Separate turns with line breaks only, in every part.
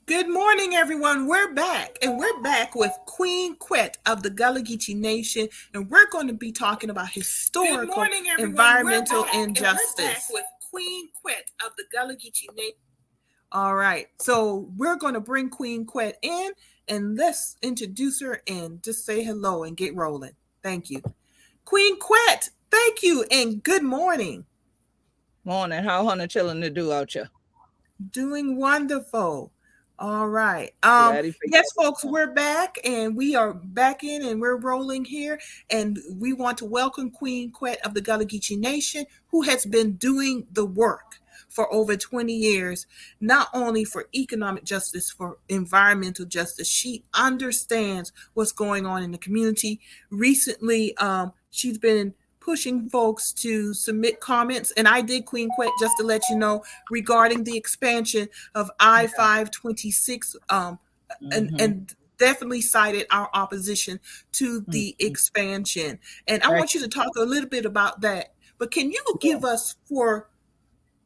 Good morning, everyone. We're back, and we're back with Queen Quet of the Gullah Geechee Nation, and we're going to be talking about historical environmental injustice. With Queen Quet of the Gullah Geechee Nation. All right, so we're going to bring Queen Quet in, and let's introduce her and just say hello and get rolling. Thank you, Queen Quet. Thank you, and good morning.
Morning. How honey chilling to do out here?
Doing wonderful. All right.
Ready for
Yes, folks, we're back and we are back in and we're rolling here. And we want to welcome Queen Quet of the Gullah Geechee Nation, who has been doing the work for over 20 years, not only for economic justice, for environmental justice. She understands what's going on in the community. Recently, she's been pushing folks to submit comments, and I did, Queen Quet, just to let you know, regarding the expansion of I-526, and definitely cited our opposition to the expansion. And I want you to talk a little bit about that. But can you give us,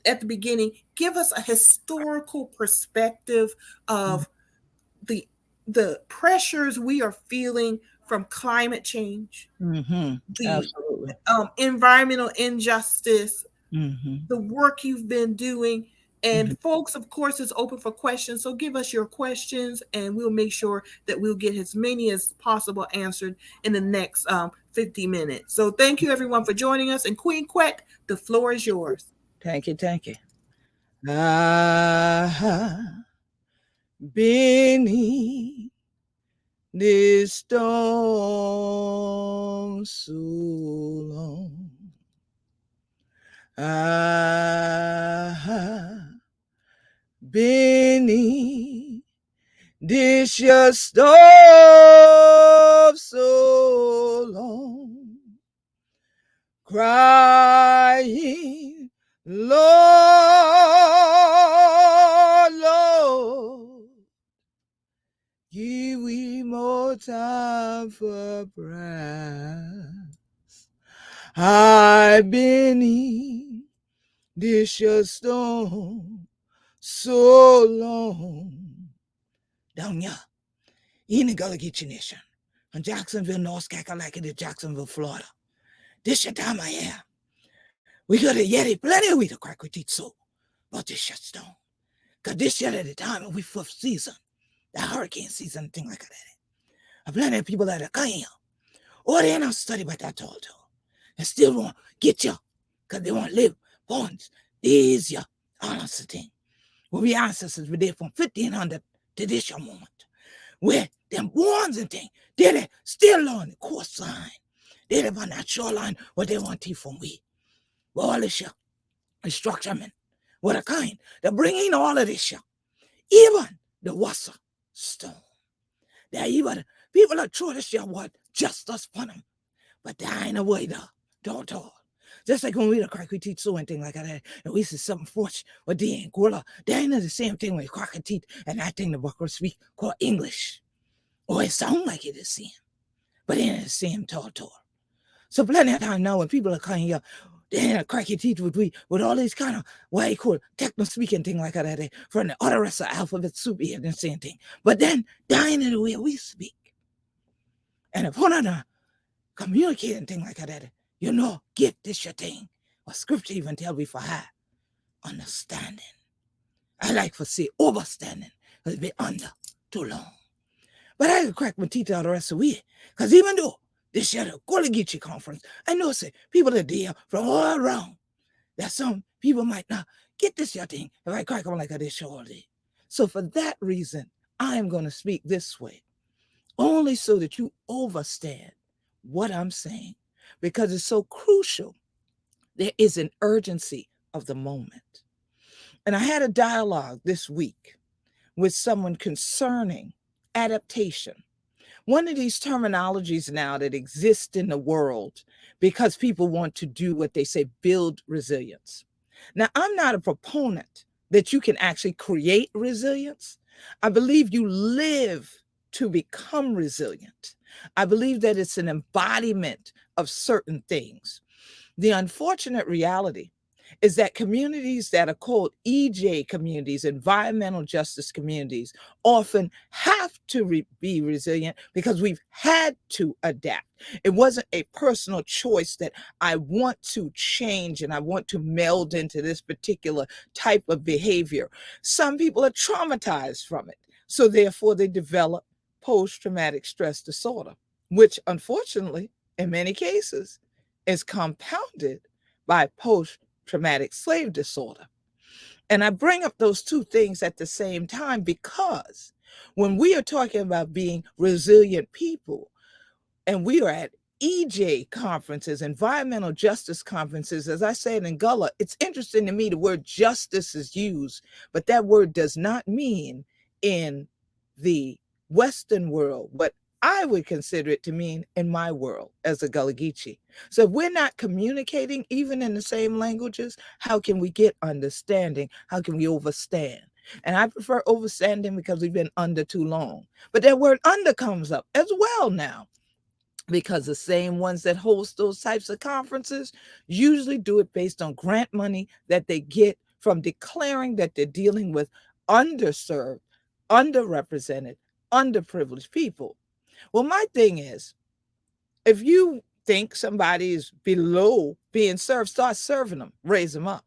at the beginning, give us a historical perspective of the pressures we are feeling from climate change, the
Absolutely.
environmental injustice,
Mm-hmm.
the work you've been doing. And folks, of course, is open for questions. So give us your questions and we'll make sure that we'll get as many as possible answered in the next 50 minutes. So thank you, everyone, for joining us. And Queen Quet, the floor is yours.
Thank you. Thank you. Ah, beneath this storm so long. Ah, beneath this your storm so long. Crying, Lord, Lord, give we more time for prayer. I've been in this your storm so long. Down here, in the Gullah Geechee Nation, in Jacksonville, North Carolina, to Jacksonville, Florida. This your time of year. We got a Yeti plenty of wheat to crack with each soul. But this shit stone. Because this year at the time of we fifth season, the hurricane season, thing like that. A plenty of people that are coming. Or they ain't study about that tall. And still won't get you. Because they won't live bonds. These ya honest thing. Well, we ancestors were there from 1500 to this your moment. Where them bonds and thing, they're still on the coastline. They live on that shoreline where they want tea from we. But all this shit, instruction, what a kind. They're bringing all of this shit. Even the Wassa stone. They're even, people are true this shit what justice for them. But there ain't a way though. Don't all. Just like when we crack we teeth so and thing like that, and we see something fresh or they ain't Gullah. They ain't the same thing when you crack a teeth and that thing the bucker speak called English. Or it sound like it is the same. But it ain't the same tall. So plenty of time now when people are coming here, they ain't crack your teeth with all these kind of what you call techno speaking thing like that from the other rest of the alphabet soup here and the same thing. But then dying in the way we speak. And if one of them communicating thing like that, get this your thing. Or scripture even tell me for her understanding. I like for say overstanding. Because it be under too long. But I can crack my teeth out the rest of the week. Because even though this year the Gullah Geechee conference, I know say people are there from all around. That some people might not get this your thing if I crack them like this all day. So for that reason, I'm going to speak this way. Only so that you understand what I'm saying. Because it's so crucial. There is an urgency of the moment. And I had a dialogue this week with someone concerning adaptation. One of these terminologies now that exist in the world because people want to do what they say, build resilience. Now, I'm not a proponent that you can actually create resilience. I believe you live to become resilient. I believe that it's an embodiment of certain things. The unfortunate reality is that communities that are called EJ communities, environmental justice communities, often have to be resilient because we've had to adapt. It wasn't a personal choice that I want to change and I want to meld into this particular type of behavior. Some people are traumatized from it. So therefore they develop post-traumatic stress disorder, which unfortunately, in many cases, is compounded by post-traumatic slave disorder. And I bring up those two things at the same time because when we are talking about being resilient people, and we are at EJ conferences, environmental justice conferences, as I said in Gullah, it's interesting to me the word justice is used, but that word does not mean in the Western world what I would consider it to mean in my world as a Gullah Geechee. So if we're not communicating even in the same languages, how can we get understanding? How can we overstand? And I prefer overstanding because we've been under too long. But that word under comes up as well now, because the same ones that host those types of conferences usually do it based on grant money that they get from declaring that they're dealing with underserved, underrepresented, underprivileged people. Well, my thing is, if you think somebody is below being served, start serving them, raise them up.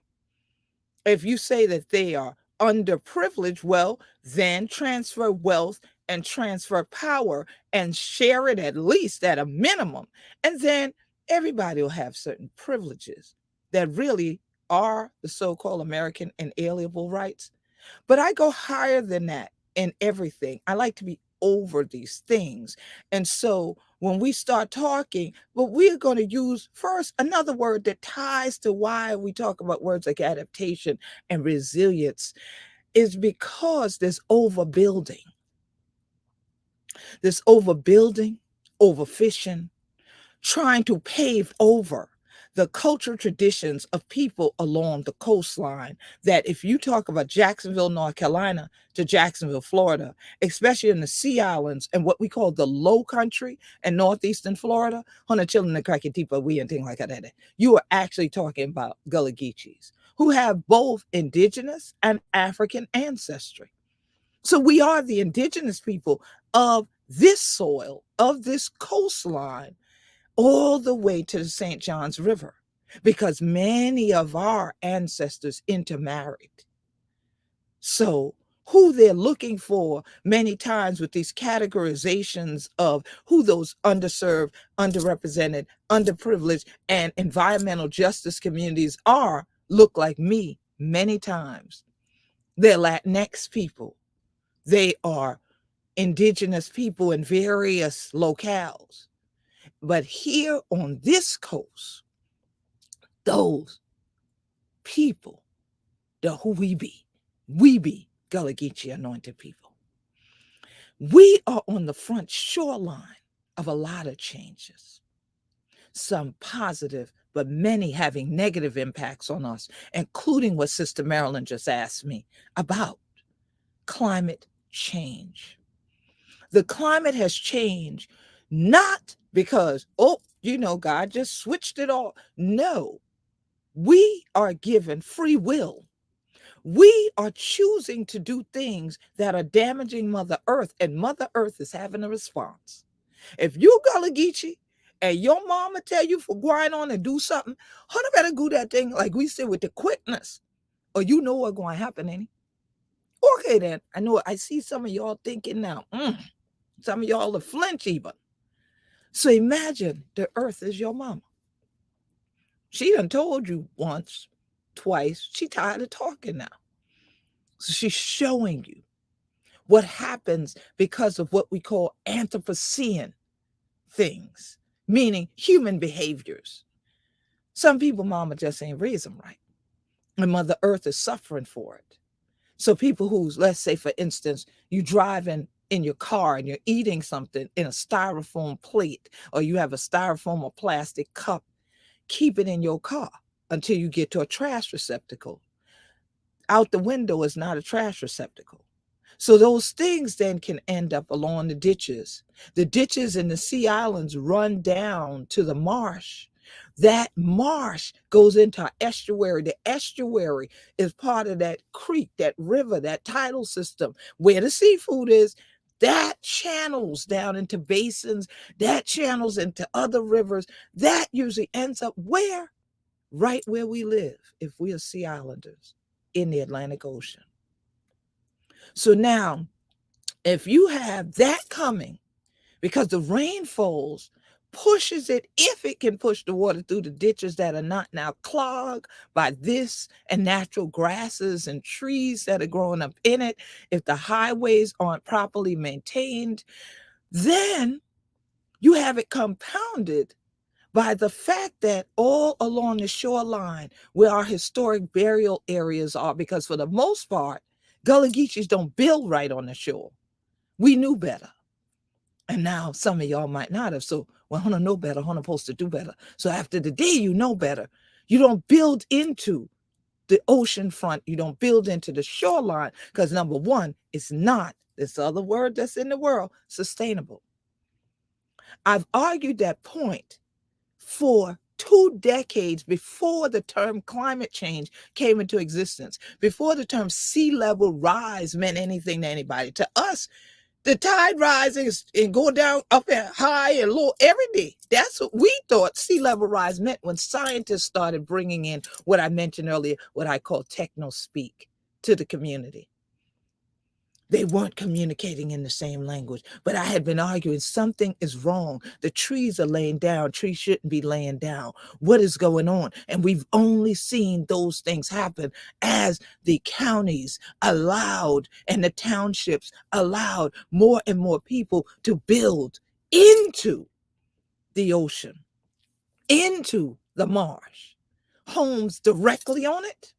If you say that they are underprivileged, well, then transfer wealth and transfer power and share it at least at a minimum. And then everybody will have certain privileges that really are the so-called American inalienable rights. But I go higher than that in everything. I like to be over these things. And so when we start talking, but we're going to use first another word that ties to why we talk about words like adaptation and resilience is because there's overbuilding. There's overbuilding, overfishing, trying to pave over the cultural traditions of people along the coastline. That if you talk about Jacksonville, North Carolina to Jacksonville, Florida, especially in the Sea Islands and what we call the low country and northeastern Florida, Hona children and Krakatipa, we and things like that, you are actually talking about Gullah Geechees who have both indigenous and African ancestry. So we are the indigenous people of this soil, of this coastline, all the way to the St. John's River, because many of our ancestors intermarried. So who they're looking for many times with these categorizations of who those underserved, underrepresented, underprivileged, and environmental justice communities are, look like me many times. They're Latinx people. They are indigenous people in various locales. But here on this coast, those people, the who we be Gullah Geechee anointed people. We are on the front shoreline of a lot of changes, some positive, but many having negative impacts on us, including what Sister Marilyn just asked me about climate change. The climate has changed not because, oh, God just switched it all. No, we are given free will. We are choosing to do things that are damaging Mother Earth, and Mother Earth is having a response. If you Gullah Geechee and your mama tell you for going on and do something, honey better do that thing like we said with the quickness, or you know what's going to happen, ain't it? Okay, then. I know I see some of y'all thinking now, some of y'all are flinch even. So imagine the earth is your mama. She done told you once, twice. She tired of talking now. So she's showing you what happens because of what we call Anthropocene things, meaning human behaviors. Some people, mama just ain't raised them right. And Mother Earth is suffering for it. So people who's, let's say, for instance, you driving in your car and you're eating something in a styrofoam plate, or you have a styrofoam or plastic cup, keep it in your car until you get to a trash receptacle. Out the window is not a trash receptacle. So those things then can end up along the ditches. The ditches in the Sea Islands run down to the marsh, That marsh goes into our estuary. The estuary is part of that creek, that river, that tidal system where the seafood is. That channels down into basins, that channels into other rivers. That usually ends up where? Right where we live, if we are Sea Islanders, in the Atlantic Ocean. So now, if you have that coming, because the rain falls, pushes it, if it can push the water through the ditches that are not now clogged by this and natural grasses and trees that are growing up in it, if the highways aren't properly maintained, then you have it compounded by the fact that all along the shoreline where our historic burial areas are, because for the most part, Gullah Geechees don't build right on the shore. We knew better. And now some of y'all might not have. So, well, Hannah know better. Hannah supposed to do better. So after the day you know better, you don't build into the ocean front. You don't build into the shoreline because number one, it's not, this other word that's in the world, sustainable. I've argued that point for 2 decades before the term climate change came into existence, before the term sea level rise meant anything to anybody. To us, the tide rising and going down up and high and low every day. That's what we thought sea level rise meant when scientists started bringing in what I mentioned earlier, what I call techno speak to the community. They weren't communicating in the same language, but I had been arguing something is wrong. The trees are laying down. Trees shouldn't be laying down. What is going on? And we've only seen those things happen as the counties allowed and the townships allowed more and more people to build into the ocean, into the marsh, homes directly on it,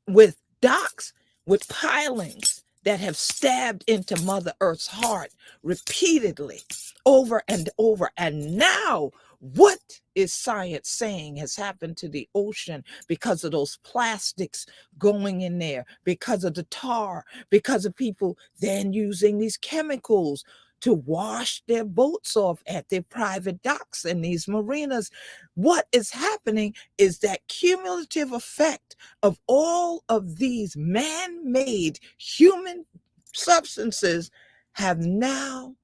with docks, with pilings that have stabbed into Mother Earth's heart repeatedly, over and over. And now, what is science saying has happened to the ocean because of those plastics going in there, because of the tar, because of people then using these chemicals to wash their boats off at their private docks and these marinas? What is happening is that cumulative effect of all of these man-made human substances have now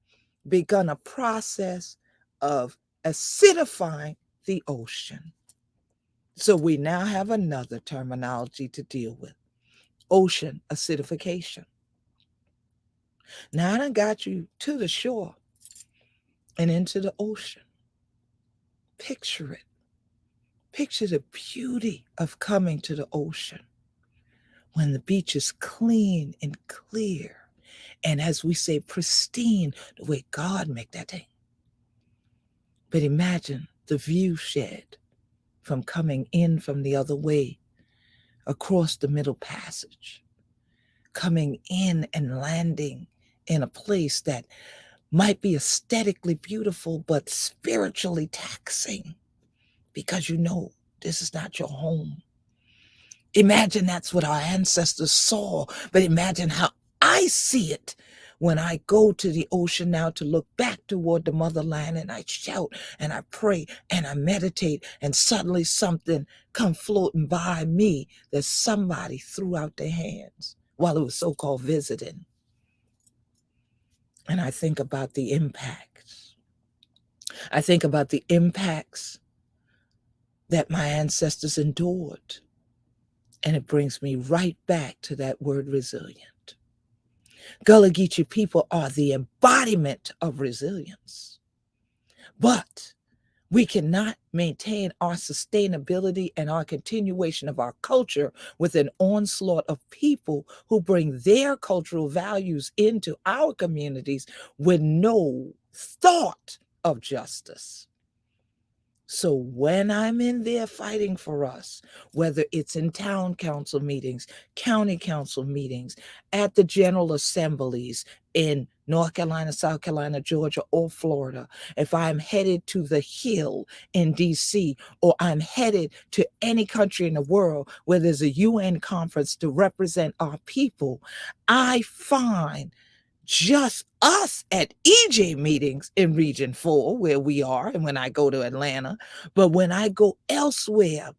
begun a process of acidifying the ocean. So we now have another terminology to deal with: ocean acidification. Now I done got you to the shore and into the ocean. Picture it. Picture the beauty of coming to the ocean when the beach is clean and clear, and as we say, pristine, the way God make that thing. But imagine the view shed from coming in from the other way across the Middle Passage, coming in and landing in a place that might be aesthetically beautiful but spiritually taxing, because you know this is not your home. Imagine that's what our ancestors saw, but imagine how I see it when I go to the ocean now to look back toward the motherland, and I shout and I pray and I meditate, and suddenly something come floating by me that somebody threw out their hands while it was so-called visiting. And I think about the impacts. I think about the impacts that my ancestors endured. And it brings me right back to that word resilient. Gullah Geechee people are the embodiment of resilience. But we cannot maintain our sustainability and our continuation of our culture with an onslaught of people who bring their cultural values into our communities with no thought of justice. So when I'm in there fighting for us, whether it's in town council meetings, county council meetings, at the general assemblies in North Carolina, South Carolina, Georgia, or Florida, if I'm headed to the Hill in DC, or I'm headed to any country in the world where there's a UN conference to represent our people, I find just us at EJ meetings in Region 4, where we are, and when I go to Atlanta. But when I go elsewhere,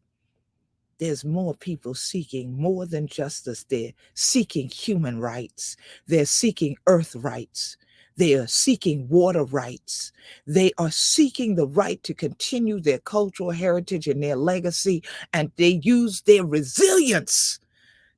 there's more people seeking more than justice. They're seeking human rights. They're seeking earth rights. They are seeking water rights. They are seeking the right to continue their cultural heritage and their legacy. And they use their resilience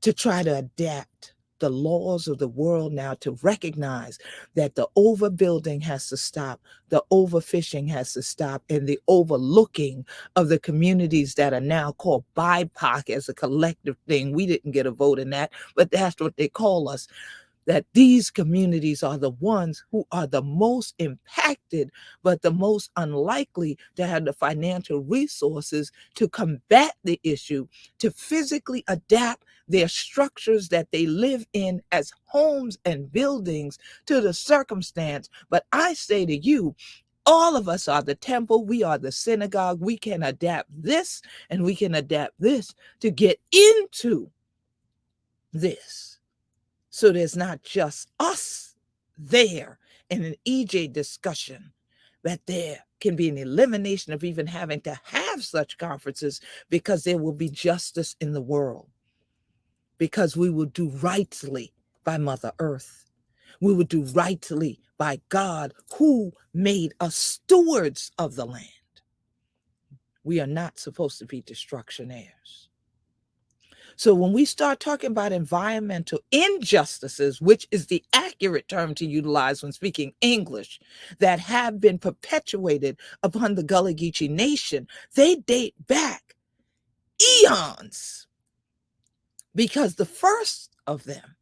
to try to adapt the laws of the world now, to recognize that the overbuilding has to stop, the overfishing has to stop, and the overlooking of the communities that are now called BIPOC as a collective thing. We didn't get a vote in that, but that's what they call us. That these communities are the ones who are the most impacted, but the most unlikely to have the financial resources to combat the issue, to physically adapt their structures that they live in as homes and buildings to the circumstance. But I say to you, all of us are the temple. We are the synagogue. We can adapt this and we can adapt this to get into this. So there's not just us there in an EJ discussion, that there can be an elimination of even having to have such conferences, because there will be justice in the world, because we will do rightly by Mother Earth. We will do rightly by God, who made us stewards of the land. We are not supposed to be destructionaires. So when we start talking about environmental injustices, which is the accurate term to utilize when speaking English, that have been perpetuated upon the Gullah Geechee Nation, they date back eons, because the first of them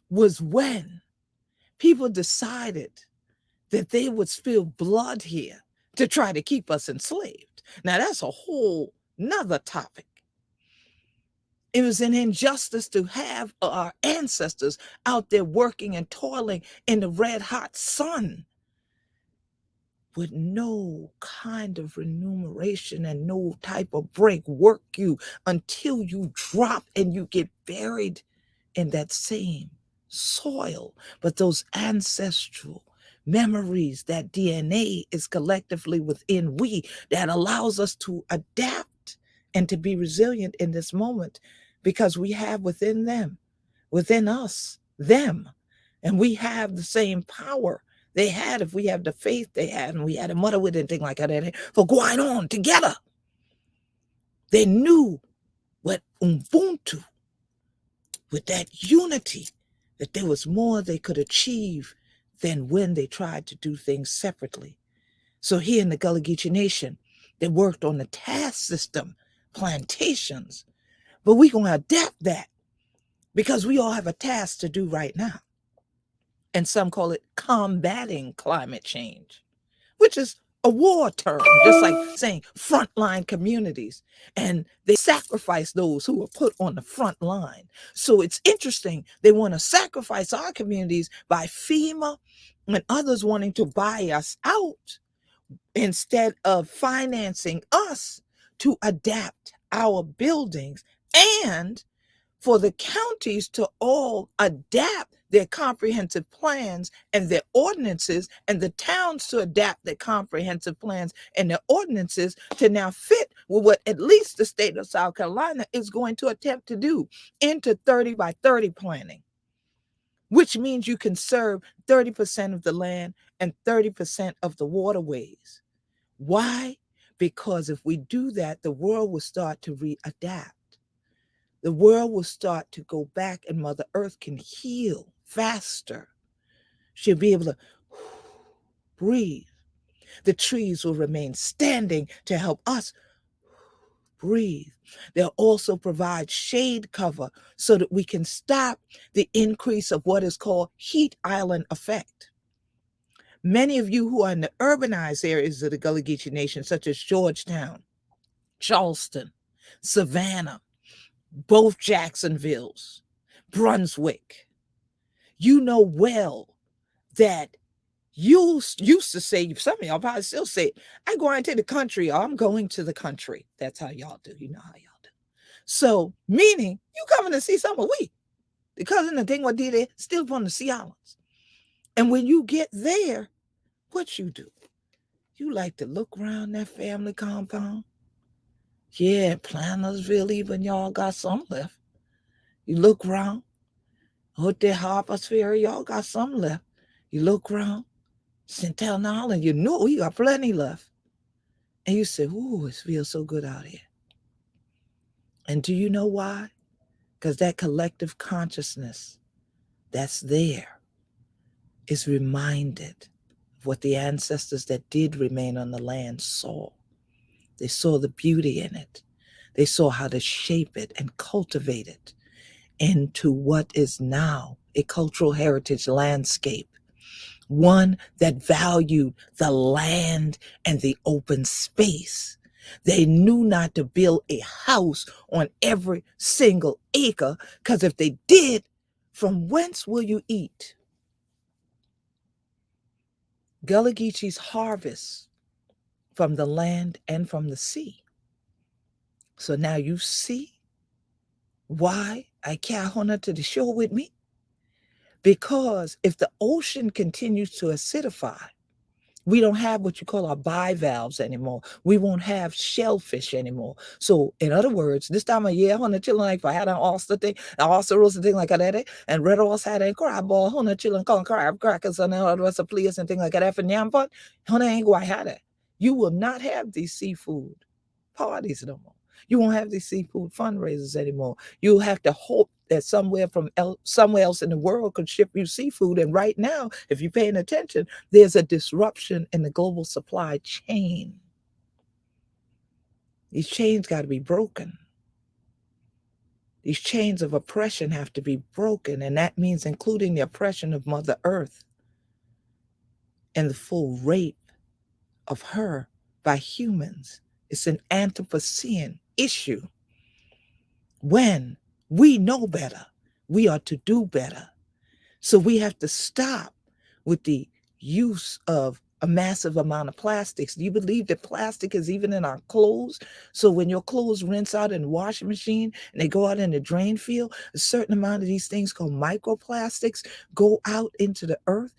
was when people decided that they would spill blood here to try to keep us enslaved. Now that's a whole nother topic. It was an injustice to have our ancestors out there working and toiling in the red hot sun with no kind of remuneration and no type of break. Work you until you drop and you get buried in that same soil. But those ancestral memories, that DNA is collectively within we, that allows us to adapt and to be resilient in this moment, because we have within them, within us, them, and we have the same power they had. If we have the faith they had, and we had a mother with anything like that, for going on together, they knew what Ubuntu, with that unity, that there was more they could achieve than when they tried to do things separately. So here in the Gullah Geechee Nation, they worked on the task system, plantations, but we're going to adapt that, because we all have a task to do right now. And some call it combating climate change, which is a war term, just like saying frontline communities. And they sacrifice those who are put on the front line. So it's interesting. They want to sacrifice our communities by FEMA and others wanting to buy us out, instead of financing us to adapt our buildings, and for the counties to all adapt their comprehensive plans and their ordinances, and the towns to adapt their comprehensive plans and their ordinances to now fit with what at least the state of South Carolina is going to attempt to do into 30 by 30 planning, which means you conserve 30% of the land and 30% of the waterways. Why? Because if we do that, the world will start to readapt. The world will start to go back, and Mother Earth can heal faster. She'll be able to breathe. The trees will remain standing to help us breathe. They'll also provide shade cover so that we can stop the increase of what is called heat island effect. Many of you who are in the urbanized areas of the Gullah Geechee Nation, such as Georgetown, Charleston, Savannah, both Jacksonvilles, Brunswick, you know well that you used to say, some of y'all probably still say, I'm going to the country, or I'm going to the country. That's how y'all do. You know how y'all do. So, meaning, you coming to see some of we. The cousin, the thing what did it, still from the Sea Islands. And when you get there, what you do? You like to look around that family compound. Yeah, Plantersville, even y'all got some left. You look around, Hotel Harper's Ferry, y'all got some left. You look around, St. Island, you know we got plenty left. And you say, ooh, it feels so good out here. And do you know why? Because that collective consciousness that's there is reminded of what the ancestors that did remain on the land saw. They saw the beauty in it. They saw how to shape it and cultivate it into what is now a cultural heritage landscape, one that valued the land and the open space. They knew not to build a house on every single acre, because if they did, from whence will you eat? Gullah Geechee's harvest from the land and from the sea. So now you see why I can't honor to the shore with me. Because if the ocean continues to acidify, we don't have what you call our bivalves anymore. We won't have shellfish anymore. So, in other words, this time of year, honey children like if I had an oyster thing, an oyster roast thing like that, and red horse had a crab ball, honey children calling crab crackers and all the rest of players and things like that for nyam, honey ain't going to have that. You will not have these seafood parties no more. You won't have these seafood fundraisers anymore. You'll have to hope that somewhere else in the world could ship you seafood. And right now, if you're paying attention, there's a disruption in the global supply chain. These chains got to be broken. These chains of oppression have to be broken, and that means including the oppression of Mother Earth and the full rape of her by humans. It's an Anthropocene issue. When we know better, we are to do better. So we have to stop with the use of a massive amount of plastics. Do you believe that plastic is even in our clothes? So when your clothes rinse out in the washing machine and they go out in the drain field, a certain amount of these things called microplastics go out into the earth.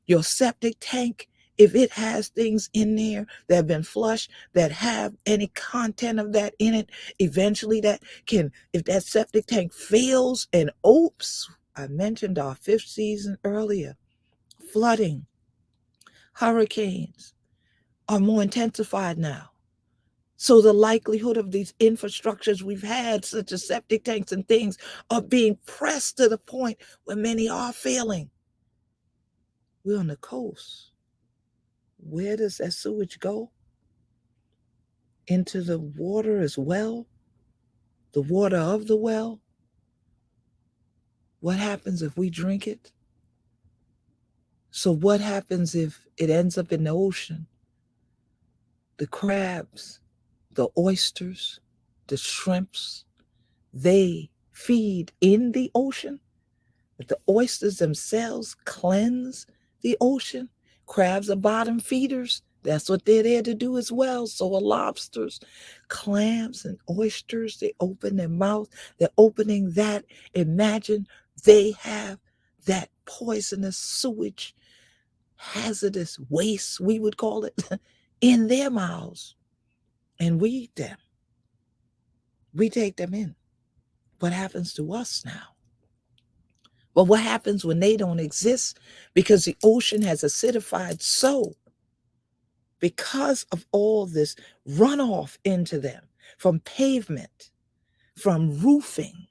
Your septic tank, if it has things in there that have been flushed that have any content of that in it, eventually that can, if that septic tank fails, and oops, I mentioned our fifth season earlier, flooding, hurricanes are more intensified now. So the likelihood of these infrastructures we've had, such as septic tanks and things, are being pressed to the point where many are failing. We're on the coast. Where does that sewage go? Into the water as well? The water of the well? What happens if we drink it? So what happens if it ends up in the ocean? The crabs, the oysters, the shrimps, they feed in the ocean. But the oysters themselves cleanse the ocean. Crabs are bottom feeders. That's what they're there to do as well. So are lobsters, clams, and oysters. They open their mouth. They're opening that. Imagine they have that poisonous sewage, hazardous waste, we would call it, in their mouths. And we eat them. We take them in. What happens to us now? Well, what happens when they don't exist? Because the ocean has acidified so, because of all this runoff into them from pavement, from roofing,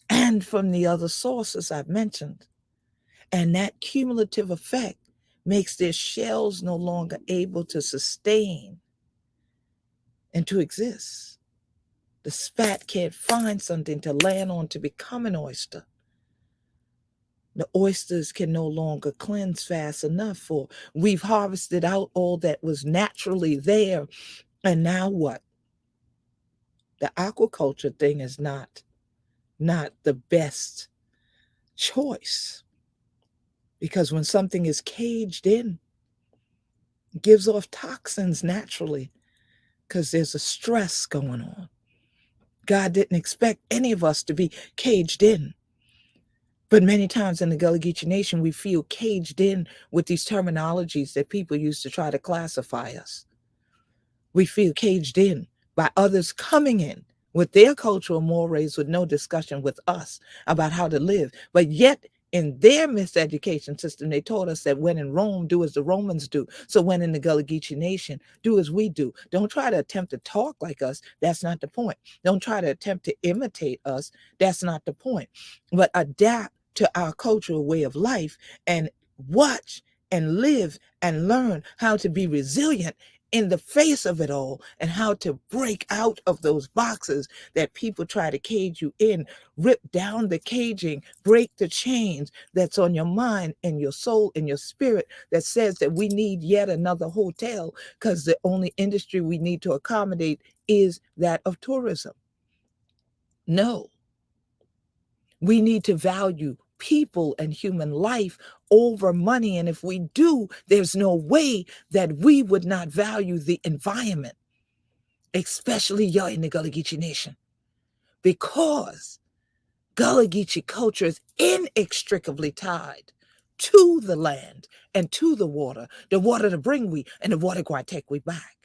and from the other sources I've mentioned. And that cumulative effect makes their shells no longer able to sustain and to exist. The spat can't find something to land on to become an oyster. The oysters can no longer cleanse fast enough, for we've harvested out all that was naturally there. And now what? The aquaculture thing is not the best choice, because when something is caged in, it gives off toxins naturally because there's a stress going on. God didn't expect any of us to be caged in. But many times in the Gullah Geechee Nation, we feel caged in with these terminologies that people use to try to classify us. We feel caged in by others coming in with their cultural mores with no discussion with us about how to live. But yet, in their miseducation system, they taught us that when in Rome, do as the Romans do. So when in the Gullah Geechee Nation, do as we do. Don't try to attempt to talk like us. That's not the point. Don't try to attempt to imitate us. That's not the point. But adapt to our cultural way of life and watch and live and learn how to be resilient in the face of it all, and how to break out of those boxes that people try to cage you in. Rip down the caging, break the chains that's on your mind and your soul and your spirit that says that we need yet another hotel because the only industry we need to accommodate is that of tourism. No, we need to value people and human life over money. And if we do, there's no way that we would not value the environment, especially y'all in the Gullah Geechee Nation, because Gullah Geechee culture is inextricably tied to the land and to the water to bring we and the water going to take we back.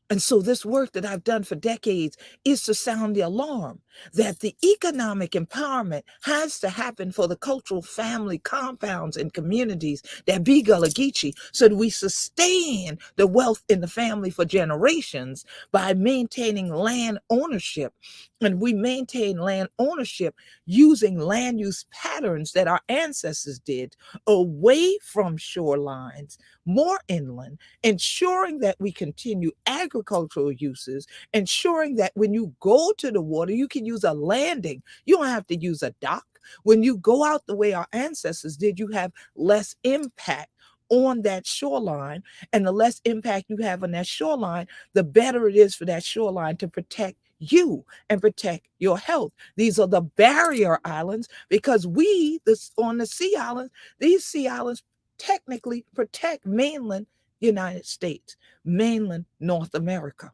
And so this work that I've done for decades is to sound the alarm that the economic empowerment has to happen for the cultural family compounds and communities that be Gullah Geechee, so that we sustain the wealth in the family for generations by maintaining land ownership. And we maintain land ownership using land use patterns that our ancestors did, away from shorelines, more inland, ensuring that we continue agricultural uses, ensuring that when you go to the water, you can use a landing. You don't have to use a dock. When you go out the way our ancestors did, you have less impact on that shoreline. And the less impact you have on that shoreline, the better it is for that shoreline to protect you and protect your health. These are the barrier islands, because on the sea islands, these sea islands technically protect mainland United States, mainland North America.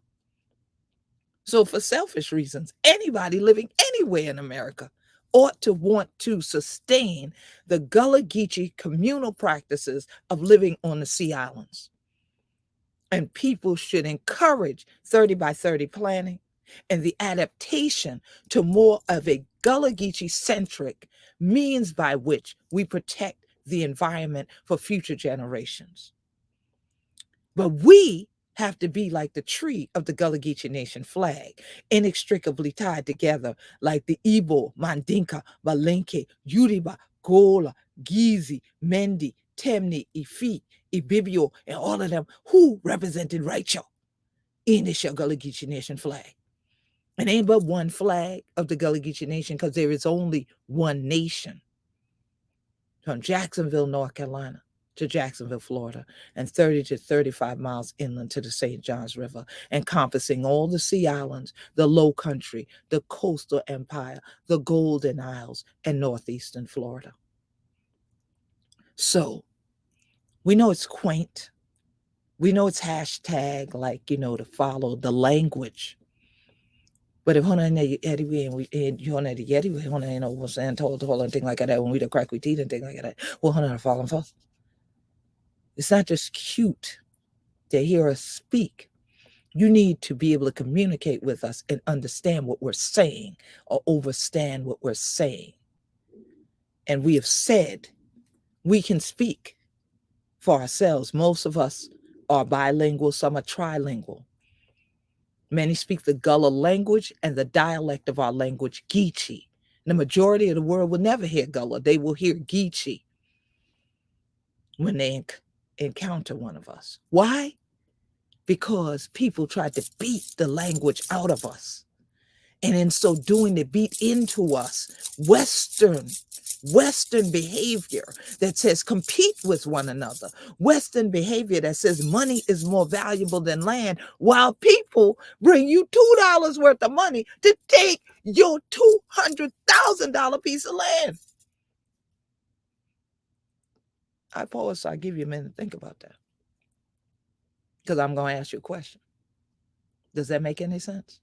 So for selfish reasons, anybody living anywhere in America ought to want to sustain the Gullah Geechee communal practices of living on the sea islands. And people should encourage 30 by 30 planning and the adaptation to more of a Gullah Geechee centric means by which we protect the environment for future generations. But we have to be like the tree of the Gullah Geechee Nation flag, inextricably tied together like the Igbo, Mandinka, Balenke, Yoruba, Gola, Gizi, Mendi, Temni, Ifi, Ibibio, and all of them who represented Rachel in the Gullah Geechee Nation flag. And ain't but one flag of the Gullah Geechee Nation, because there is only one nation. From Jacksonville, North Carolina to Jacksonville, Florida, and 30 to 35 miles inland to the St. Johns River, encompassing all the sea islands, the low country, the coastal empire, the Golden Isles, and northeastern Florida. So we know it's quaint. We know it's hashtag, like, to follow the language. But if Hona and Eddie and we and Hona the Yeti, we Hona was saying told and thing like that, when we the crack we teeth and thing like that, well Hona falling first. It's not just cute to hear us speak. You need to be able to communicate with us and understand what we're saying, or understand what we're saying. And we have said we can speak for ourselves. Most of us are bilingual, some are trilingual. Many speak the Gullah language and the dialect of our language, Geechee. The majority of the world will never hear Gullah. They will hear Geechee when they encounter one of us. Why? Because people tried to beat the language out of us. And in so doing, they beat into us Western behavior that says compete with one another. Western behavior that says money is more valuable than land, while people bring you $2 worth of money to take your $200,000 piece of land. I pause, so I give you a minute to think about that, because I'm going to ask you a question. Does that make any sense?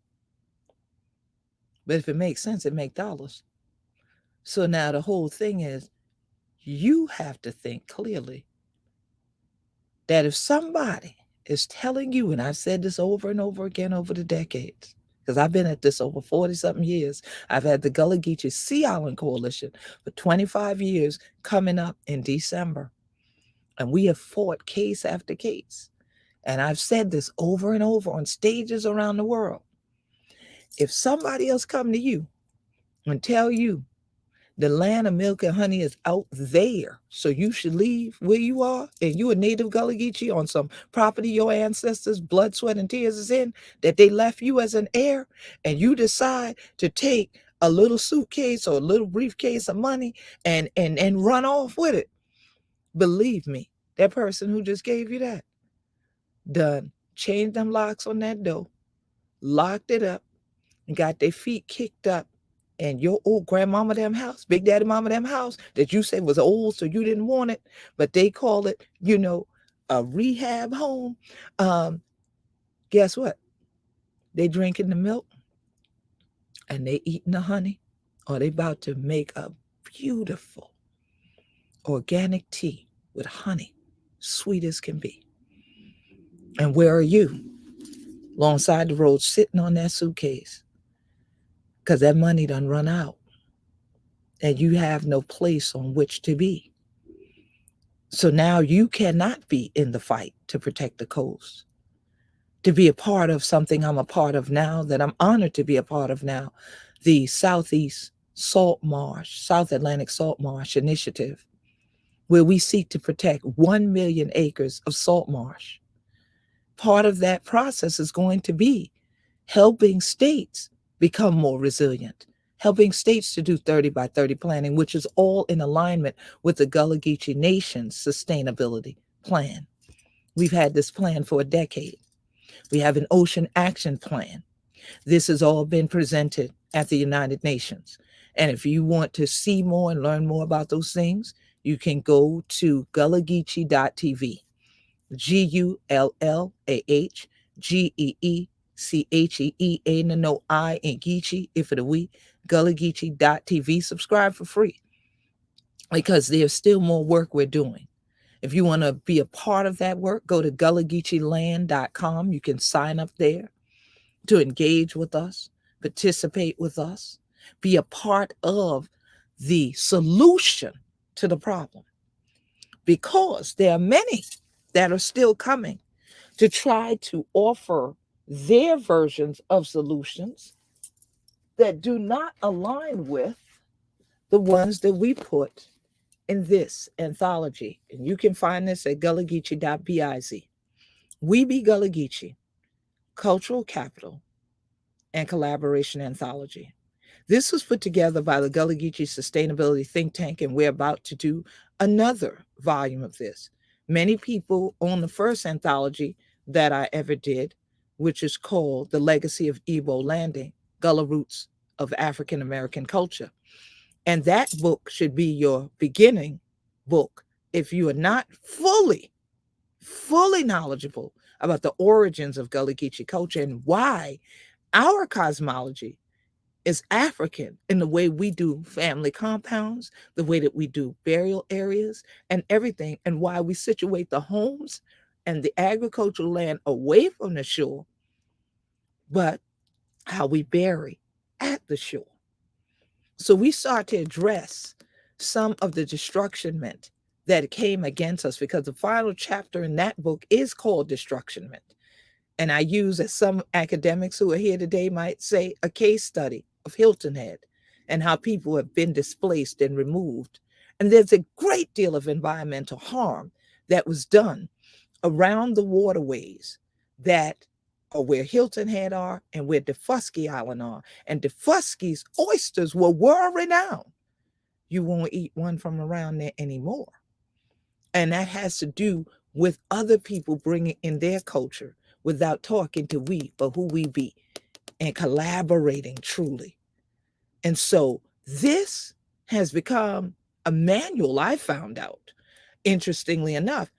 But if it makes sense, it makes dollars. So now the whole thing is you have to think clearly that if somebody is telling you, and I've said this over and over again over the decades, because I've been at this over 40 something years. I've had the Gullah Geechee Sea Island Coalition for 25 years coming up in December. And we have fought case after case. And I've said this over and over on stages around the world. If somebody else come to you and tell you the land of milk and honey is out there, so you should leave where you are, and you a native Gullah Geechee on some property your ancestors' blood, sweat, and tears is in, that they left you as an heir, and you decide to take a little suitcase or a little briefcase of money and run off with it. Believe me, that person who just gave you that done changed them locks on that door, locked it up, and got their feet kicked up. And your old grandmama them house, big daddy mama them house that you said was old, so you didn't want it, but they call it, a rehab home. Guess what? They drinking the milk and they eating the honey, or they about to make a beautiful organic tea with honey, sweet as can be. And where are you? Alongside the road, sitting on that suitcase, because that money done run out, and you have no place on which to be. So now you cannot be in the fight to protect the coast, to be a part of something I'm a part of now, that I'm honored to be a part of now, the Southeast Salt Marsh, South Atlantic Salt Marsh Initiative, where we seek to protect 1 million acres of salt marsh. Part of that process is going to be helping states become more resilient, helping states to do 30 by 30 planning, which is all in alignment with the Gullah Geechee Nation's sustainability plan. We've had this plan for a decade. We have an ocean action plan. This has all been presented at the United Nations. And if you want to see more and learn more about those things, you can go to gullahgeechee.tv. GULLAHGEECHEE, ain't no I in Geechee, if it a we, gullahgeechee.tv. Subscribe for free, because there's still more work we're doing. If you want to be a part of that work, go to gullahgeecheeland.com. You can sign up there to engage with us, participate with us, be a part of the solution to the problem. Because there are many that are still coming to try to offer their versions of solutions that do not align with the ones that we put in this anthology. And you can find this at gullahgeechee.biz. We Be Gullah Geechee, Cultural Capital and Collaboration Anthology. This was put together by the Gullah Geechee Sustainability Think Tank, and we're about to do another volume of this. Many people own the first anthology that I ever did, which is called The Legacy of Igbo Landing, Gullah Roots of African American Culture. And that book should be your beginning book if you are not fully knowledgeable about the origins of Gullah Geechee culture and why our cosmology is African in the way we do family compounds, the way that we do burial areas and everything, and why we situate the homes and the agricultural land away from the shore, but how we bury at the shore. So we start to address some of the destructionment that came against us, because the final chapter in that book is called Destructionment. And I use, as some academics who are here today might say, a case study of Hilton Head and how people have been displaced and removed. And there's a great deal of environmental harm that was done around the waterways that are where Hilton Head are and where Defusky Island are. And Defusky's oysters were world renowned. You won't eat one from around there anymore. And that has to do with other people bringing in their culture without talking to we, but who we be, and collaborating truly. And so this has become a manual, I found out, interestingly enough,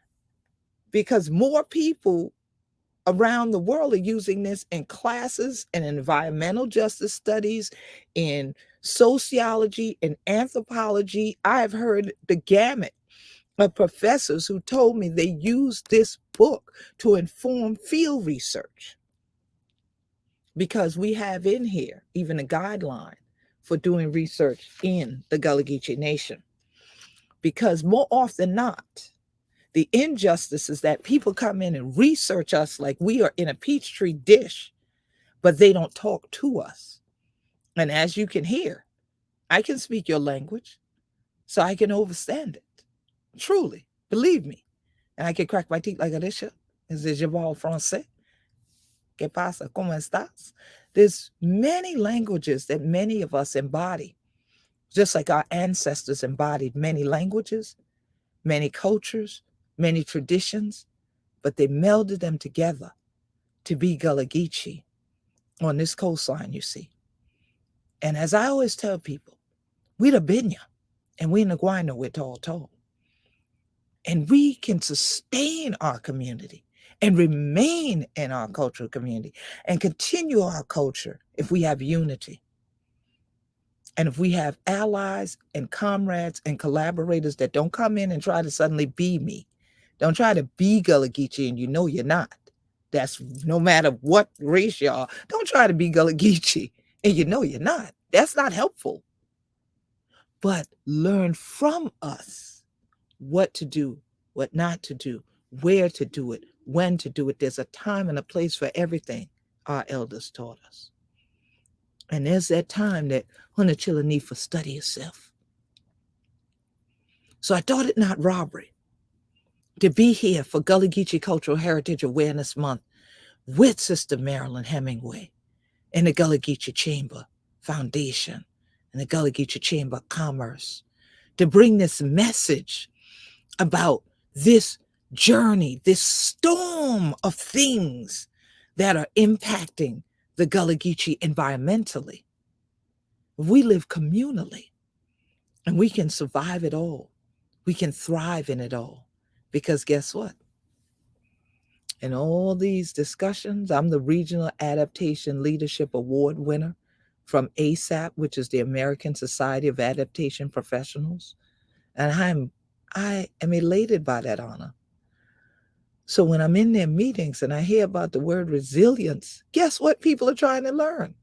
because more people around the world are using this in classes and environmental justice studies, in sociology and anthropology. I have heard the gamut of professors who told me they use this book to inform field research, because we have in here even a guideline for doing research in the Gullah Geechee Nation. Because more often than not, the injustice is that people come in and research us like we are in a peachtree dish, but they don't talk to us. And as you can hear, I can speak your language, so I can understand it. Truly, believe me. And I can crack my teeth like Alicia. Is it je parle français? ¿Qué pasa? ¿Cómo estás? There's many languages that many of us embody, just like our ancestors embodied many languages, many cultures, many traditions, but they melded them together to be Gullah Geechee on this coastline, you see. And as I always tell people, we the Binya and we in the Guino with tall. And we can sustain our community and remain in our cultural community and continue our culture if we have unity. And if we have allies and comrades and collaborators that don't come in and try to suddenly be me, don't try to be Gullah Geechee and you know you're not. That's no matter what race you are. Don't try to be Gullah Geechee and you know you're not. That's not helpful. But learn from us what to do, what not to do, where to do it, when to do it. There's a time and a place for everything, our elders taught us. And there's that time that Hunachilla need for study yourself. So I thought it not robbery to be here for Gullah Geechee Cultural Heritage Awareness Month with Sister Marilyn Hemingway and the Gullah Geechee Chamber Foundation and the Gullah Geechee Chamber of Commerce to bring this message about this journey, this storm of things that are impacting the Gullah Geechee environmentally. We live communally and we can survive it all. We can thrive in it all. Because guess what? In all these discussions, I'm the Regional Adaptation Leadership Award winner from ASAP, which is the American Society of Adaptation Professionals. And I am elated by that honor. So when I'm in their meetings and I hear about the word resilience, guess what people are trying to learn?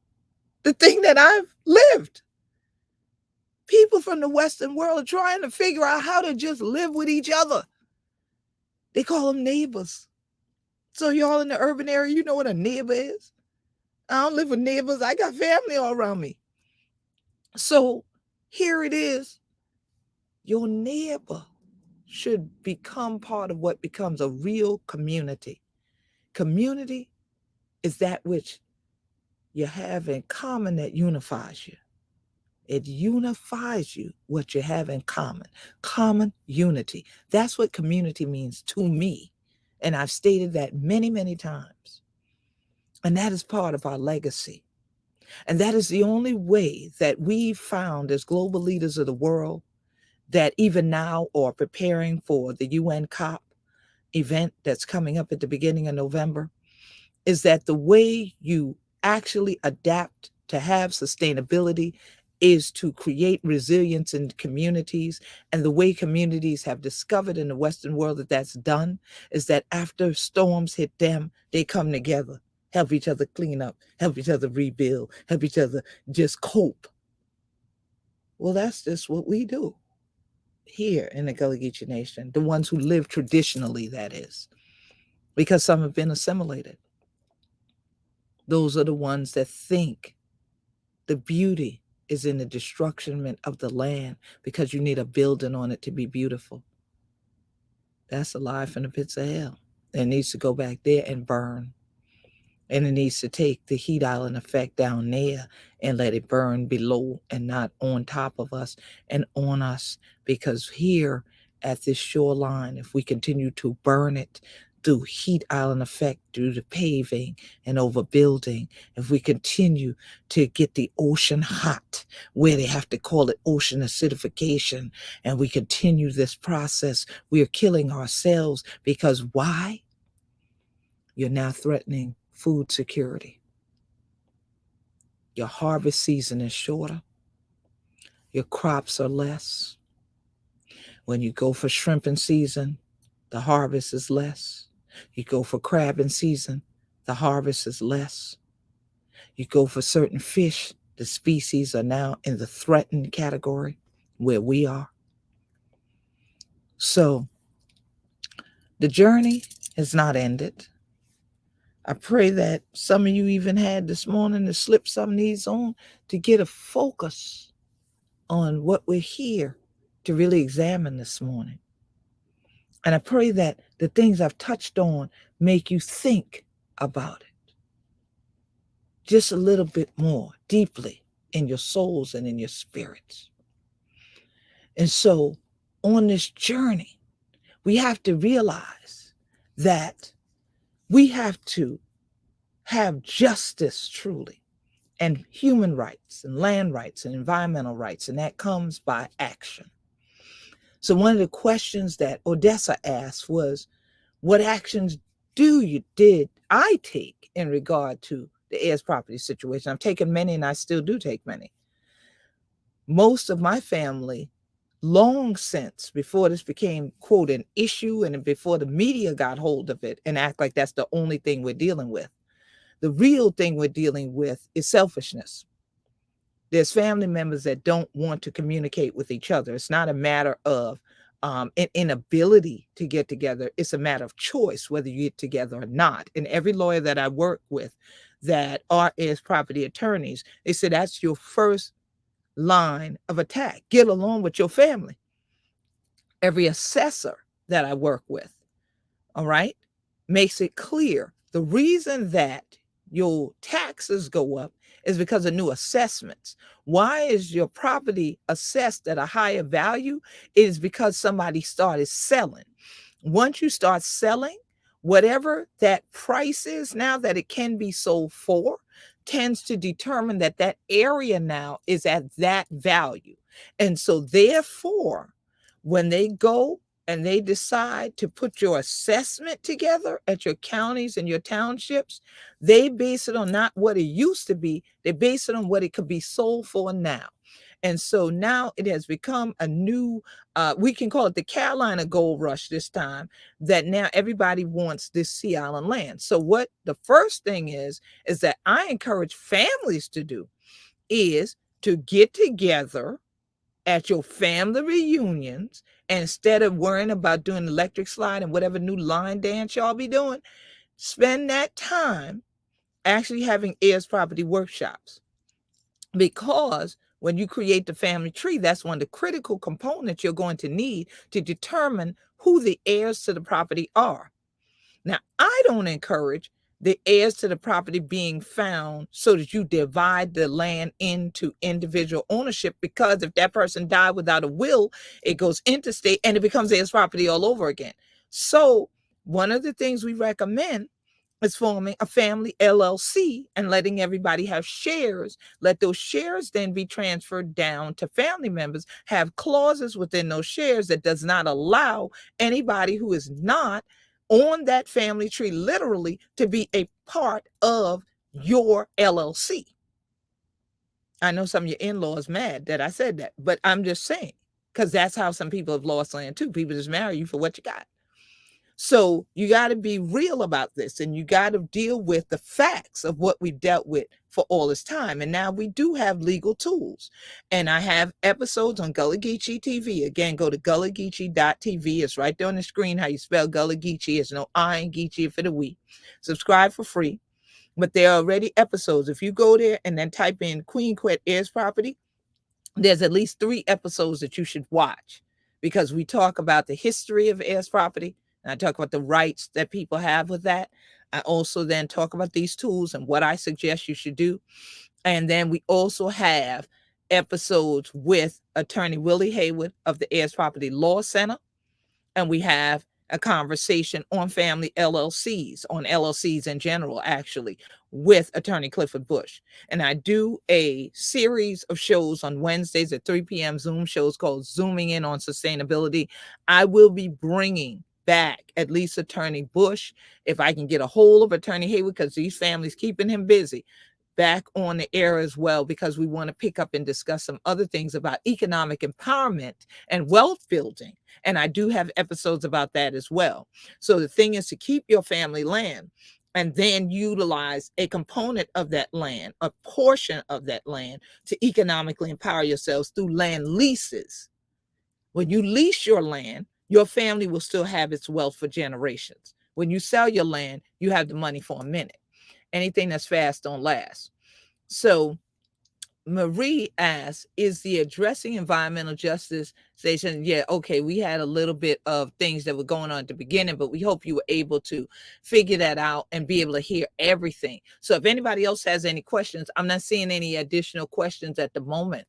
The thing that I've lived. People from the Western world are trying to figure out how to just live with each other. They call them neighbors. So y'all in the urban area, you know what a neighbor is? I don't live with neighbors. I got family all around me. So here it is. Your neighbor should become part of what becomes a real community. Community is that which you have in common that unifies you. It unifies you, what you have in common. Common unity. That's what community means to me. And I've stated that many, many times. And that is part of our legacy. And that is the only way that we found as global leaders of the world that even now are preparing for the UN COP event that's coming up at the beginning of November, is that the way you actually adapt to have sustainability is to create resilience in communities. And the way communities have discovered in the Western world that that's done is that after storms hit them, they come together, help each other clean up, help each other rebuild, help each other just cope. Well, that's just what we do here in the Gullah Geechee Nation, the ones who live traditionally, that is, because some have been assimilated. Those are the ones that think the beauty is in the destruction of the land because you need a building on it to be beautiful. That's a lie from the pits of hell. It needs to go back there and burn. And it needs to take the heat island effect down there and let it burn below and not on top of us and on us. Because here at this shoreline, if we continue to burn it through heat island effect, through the paving and overbuilding, if we continue to get the ocean hot, where they have to call it ocean acidification, and we continue this process, we are killing ourselves. Because why? You're now threatening food security. Your harvest season is shorter. Your crops are less. When you go for shrimp in season, the harvest is less. You go for crab in season, the harvest is less. You go for certain fish, the species are now in the threatened category where we are. So the journey has not ended. I pray that some of you even had this morning to slip some of these on to get a focus on what we're here to really examine this morning. And I pray that the things I've touched on make you think about it just a little bit more deeply in your souls and in your spirits. And so on this journey, we have to realize that we have to have justice truly, and human rights and land rights and environmental rights, and that comes by action. So one of the questions that Odessa asked was, what actions did I take in regard to the heirs property situation? I've taken many and I still do take many. Most of my family, long since, before this became, quote, an issue and before the media got hold of it and act like that's the only thing we're dealing with, the real thing we're dealing with is selfishness. There's family members that don't want to communicate with each other. It's not a matter of an inability to get together. It's a matter of choice, whether you get together or not. And every lawyer that I work with that are as property attorneys, they say that's your first line of attack. Get along with your family. Every assessor that I work with, all right, makes it clear the reason that your taxes go up is because of new assessments. Why is your property assessed at a higher value? It is because somebody started selling. Once you start selling, whatever that price is now that it can be sold for tends to determine that that area now is at that value. And so therefore, when they go and they decide to put your assessment together at your counties and your townships, they base it on not what it used to be, they base it on what it could be sold for now. And so now it has become a new, we can call it the Carolina Gold Rush this time, that now everybody wants this Sea Island land. So what the first thing is that I encourage families to do is to get together at your family reunions, and instead of worrying about doing electric slide and whatever new line dance y'all be doing, spend that time actually having heirs property workshops. Because when you create the family tree, that's one of the critical components you're going to need to determine who the heirs to the property are. Now, I don't encourage the heirs to the property being found so that you divide the land into individual ownership, because if that person died without a will, it goes interstate and it becomes heirs property all over again. So one of the things we recommend is forming a family LLC and letting everybody have shares. Let those shares then be transferred down to family members, have clauses within those shares that does not allow anybody who is not on that family tree literally to be a part of your LLC. I know some of your in-laws mad that I said that, but I'm just saying, because that's how some people have lost land too. People just marry you for what you got. So you got to be real about this, and you got to deal with the facts of what we've dealt with for all this time. And now we do have legal tools, and I have episodes on Gullah Geechee TV. Again, go to gullahgeechee.tv. It's right there on the screen how you spell Gullah Geechee. It's no I in Geechee for the we. Subscribe for free. But there are already episodes. If you go there and then type in Queen Quet Heirs Property, there's at least 3 episodes that you should watch, because we talk about the history of heirs property, and I talk about the rights that people have with that. I also then talk about these tools and what I suggest you should do. And then we also have episodes with attorney Willie Haywood of the Heirs Property Law Center. And we have a conversation on family LLCs, on LLCs in general, actually, with attorney Clifford Bush. And I do a series of shows on Wednesdays at 3 p.m. Zoom shows called Zooming In on Sustainability. I will be bringing back at least attorney Bush, if I can get a hold of attorney Haywood, because these families keeping him busy. back on the air as well, because we want to pick up and discuss some other things about economic empowerment and wealth building. And I do have episodes about that as well. So the thing is to keep your family land and then utilize a component of that land, a portion of that land, to economically empower yourselves through land leases. When you lease your land, your family will still have its wealth for generations. When you sell your land, you have the money for a minute. Anything that's fast don't last. So Marie asks, is the addressing environmental justice station? Yeah, okay, we had a little bit of things that were going on at the beginning, but we hope you were able to figure that out and be able to hear everything. So if anybody else has any questions, I'm not seeing any additional questions at the moment.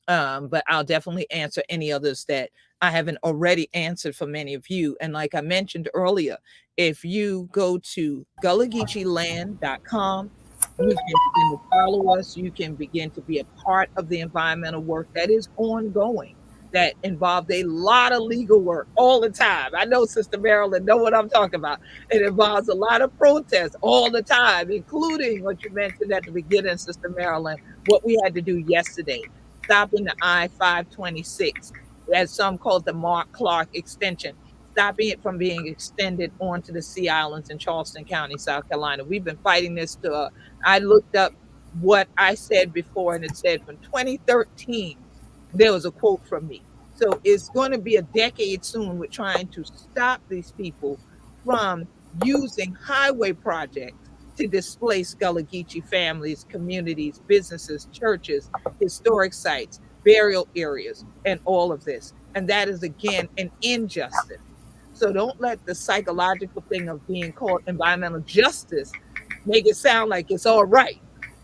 But I'll definitely answer any others that I haven't already answered for many of you. And like I mentioned earlier, if you go to gullahgeecheeland.com, you can begin to follow us. You can begin to be a part of the environmental work that is ongoing, that involved a lot of legal work all the time. I know Sister Marilyn know what I'm talking about. It involves a lot of protests all the time, including what you mentioned at the beginning, Sister Marilyn, what we had to do yesterday, stopping the I-526, as some call it the Mark Clark extension, stopping it from being extended onto the Sea Islands in Charleston County, South Carolina. We've been fighting this to, I looked up what I said before, and it said from 2013, there was a quote from me. So it's going to be a decade soon with trying to stop these people from using highway projects to displace Gullah Geechee families, communities, businesses, churches, historic sites, burial areas, and all of this. And that is, again, an injustice. So don't let the psychological thing of being called environmental justice make it sound like it's all right.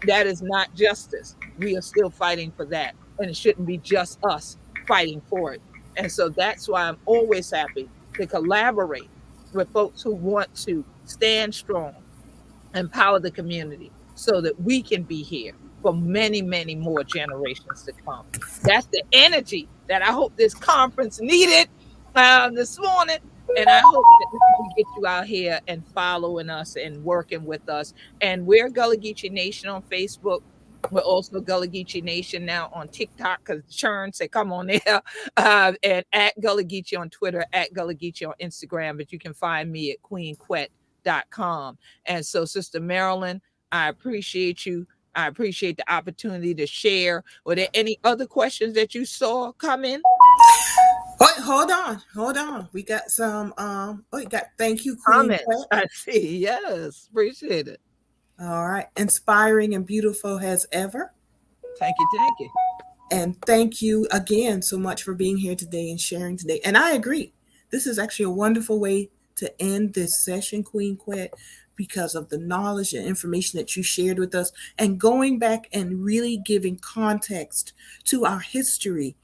That is not justice. We are still fighting for that. And it shouldn't be just us fighting for it. And so that's why I'm always happy to collaborate with folks who want to stand strong, empower the community so that we can be here for many, many more generations to come. That's the energy that I hope this conference needed this morning. And I hope that we get you out here and following us and working with us. And we're Gullah Geechee Nation on Facebook. We're also Gullah Geechee Nation now on TikTok, because Churn said, come on there. And at Gullah Geechee on Twitter, at Gullah Geechee on Instagram. But you can find me at queenquet.com. And so, Sister Marilyn, I appreciate you. I appreciate the opportunity to share. Were there any other questions that you saw come in?
Wait, hold on. We got some. We got. Thank you, Queen
Comments.
Quet.
I see. Yes. Appreciate it.
All right, inspiring and beautiful as ever.
Thank you. Thank you.
And thank you again so much for being here today and sharing today. And I agree. This is actually a wonderful way to end this session, Queen Quet, because of the knowledge and information that you shared with us, and going back and really giving context to our history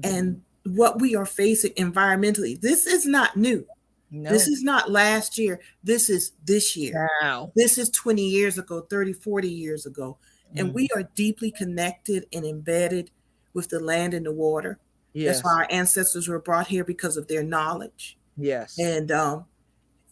and what we are facing environmentally. This is not new. This
No.
is not last year. This is this year.
Wow.
This is 20 years ago, 30, 40 years ago. And we are deeply connected and embedded with the land and the water. That's why
Yes.
our ancestors were brought here, because of their knowledge.
Yes.
And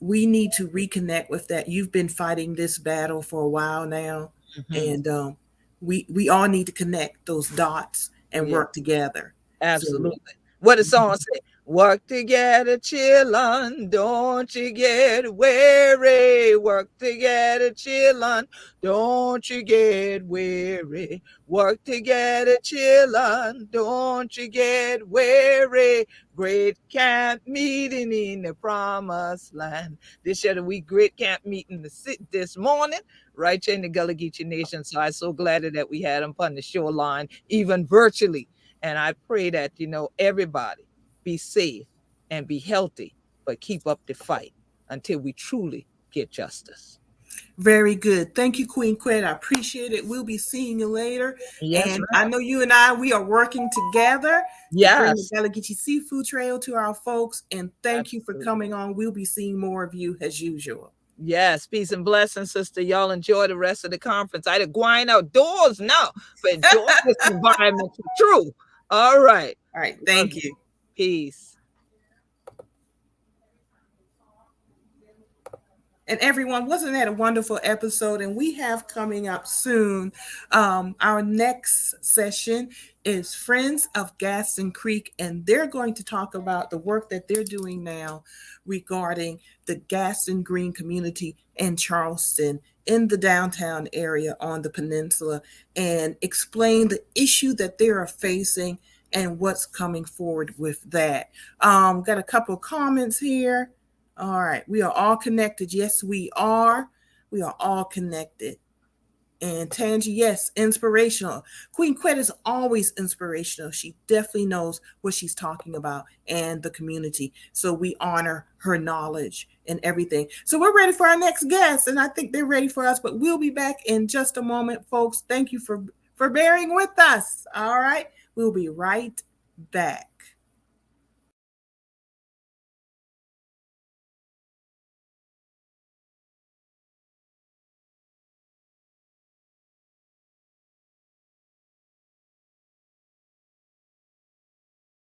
we need to reconnect with that. You've been fighting this battle for a while now.
Mhm.
And we all need to connect those dots and
Yeah.
work together. So,
Absolutely. What the song say? Work together, chillin', don't you get weary. Work together, chillin', don't you get weary. Work together, chillin', don't you get weary. Great camp meeting in the promised land. This year we great camp meeting this morning, right here in the Gullah Geechee Nation. So I'm so glad that we had them on the shoreline, even virtually. And I pray that, everybody be safe and be healthy, but keep up the fight until we truly get justice.
very good. Thank you, Queen Quet. I appreciate it. We'll be seeing you later.
Yes,
And I
ma'am.
know you and I, we are working together to bring the
Yes,
Gullah Seafood Trail to our folks. And thank you for
absolutely.
coming on. We'll be seeing more of you as usual.
Yes, peace and blessings, sister. Y'all enjoy the rest of the conference. I done going outdoors now, but enjoy this environment for true. All right.
All right.
Love
Thank
you.
you.
Peace.
And everyone, wasn't that a wonderful episode? And we have coming up soon, our next session is Friends of Gaston Creek, and they're going to talk about the work that they're doing now regarding the Gaston Green community in Charleston, in the downtown area on the peninsula, and explain the issue that they are facing and what's coming forward with that. Got a couple of comments here. All right, we are all connected. Yes, we are. We are all connected. And Tangi, yes, inspirational. Queen Quet is always inspirational. She definitely knows what she's talking about and the community. So we honor her knowledge and everything. So we're ready for our next guest, and I think they're ready for us. But we'll be back in just a moment, folks. Thank you for bearing with us. All right, we'll be right back.